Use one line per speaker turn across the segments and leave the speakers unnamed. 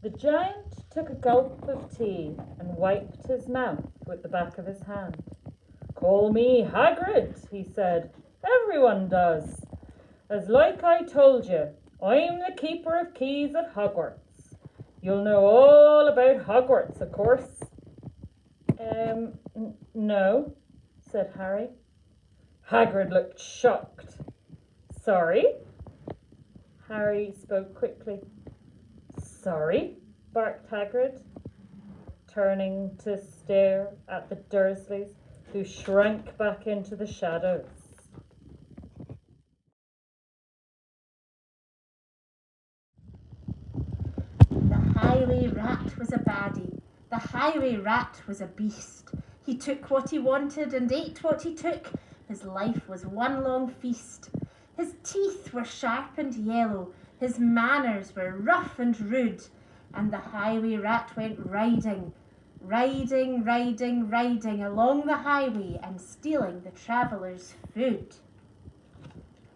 The giant took a gulp of tea and wiped his mouth with the back of his hand. "Call me Hagrid," he said. "Everyone does. As like I told you, I'm the keeper of keys at Hogwarts. You'll know all about Hogwarts, of course." No," said Harry. Hagrid looked shocked. "Sorry?" Harry spoke quickly. "Sorry?" barked Hagrid, turning to stare at the Dursleys, who shrank back into the shadows.
The highway rat was a baddie. The highway rat was a beast. He took what he wanted and ate what he took. His life was one long feast. His teeth were sharp and yellow. His manners were rough and rude. And the highway rat went riding along the highway and stealing the travellers' food.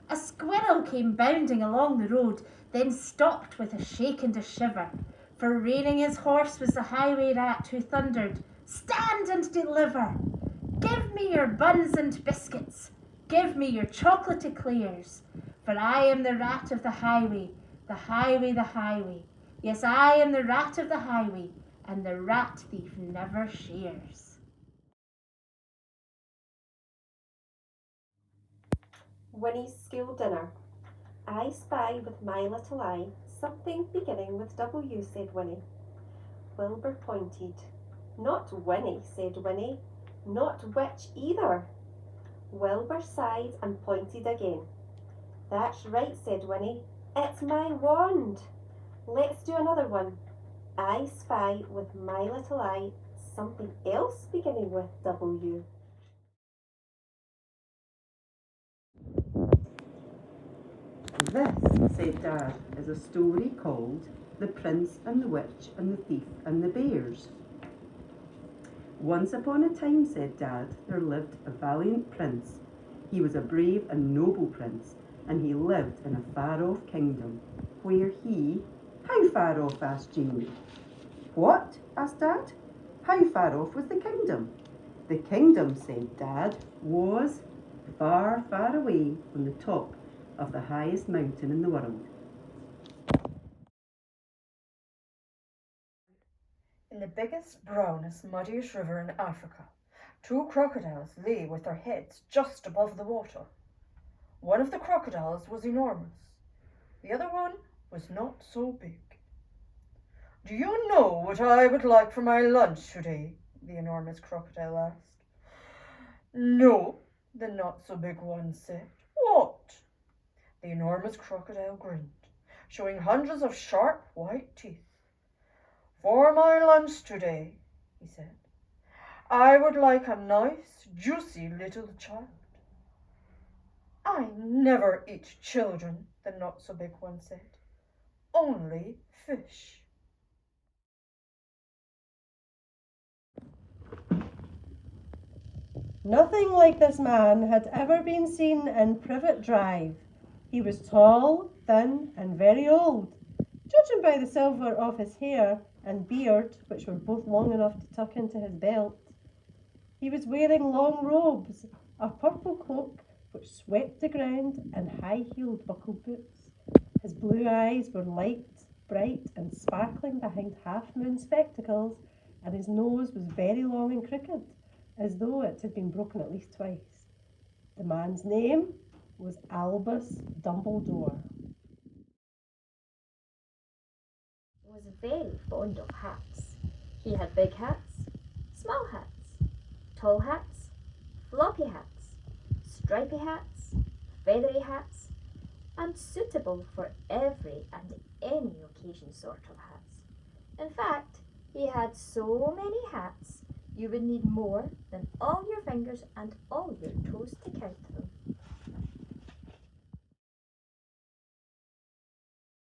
A squirrel came bounding along the road, then stopped with a shake and a shiver. For reining his horse was the highway rat, who thundered, "Stand and deliver! Give me your buns and biscuits, give me your chocolate eclairs, for I am the rat of the highway, the highway, the highway. Yes, I am the rat of the highway, and the rat thief never shares."
Winnie's school dinner. "I spy with my little eye something beginning with W," said Winnie. Wilbur pointed. "Not Winnie," said Winnie. "Not witch either." Wilbur sighed and pointed again. "That's right," said Winnie. "It's my wand. Let's do another one. I spy with my little eye something else beginning with W."
"This," said Dad, "is a story called The Prince and the Witch and the Thief and the Bears." "Once upon a time," said Dad, "there lived a valiant prince. He was a brave and noble prince, and he lived in a far-off kingdom where he—" "How far off?" asked Jeanie. "What?" asked Dad. "How far off was the kingdom?" "The kingdom," said Dad, "was far, far away on the top of the highest mountain in the world."
In the biggest, brownest, muddiest river in Africa, two crocodiles lay with their heads just above the water. One of the crocodiles was enormous. The other one was not so big. "Do you know what I would like for my lunch today?" the enormous crocodile asked. "No," the not-so-big one said. "What?" The enormous crocodile grinned, showing hundreds of sharp white teeth. "For my lunch today," he said, "I would like a nice, juicy little child." "I never eat children," the not-so-big one said. "Only fish."
Nothing like this man had ever been seen in Privet Drive. He was tall, thin, and very old, judging by the silver of his hair and beard, which were both long enough to tuck into his belt. He was wearing long robes, a purple cloak which swept the ground, and high-heeled buckled boots. His blue eyes were light, bright, and sparkling behind half-moon spectacles, and his nose was very long and crooked, as though it had been broken at least twice. The man's name was Albus Dumbledore.
He was very fond of hats. He had big hats, small hats, tall hats, floppy hats, stripy hats, feathery hats, and suitable for every and any occasion sort of hats. In fact, he had so many hats you would need more than all your fingers and all your toes to count them.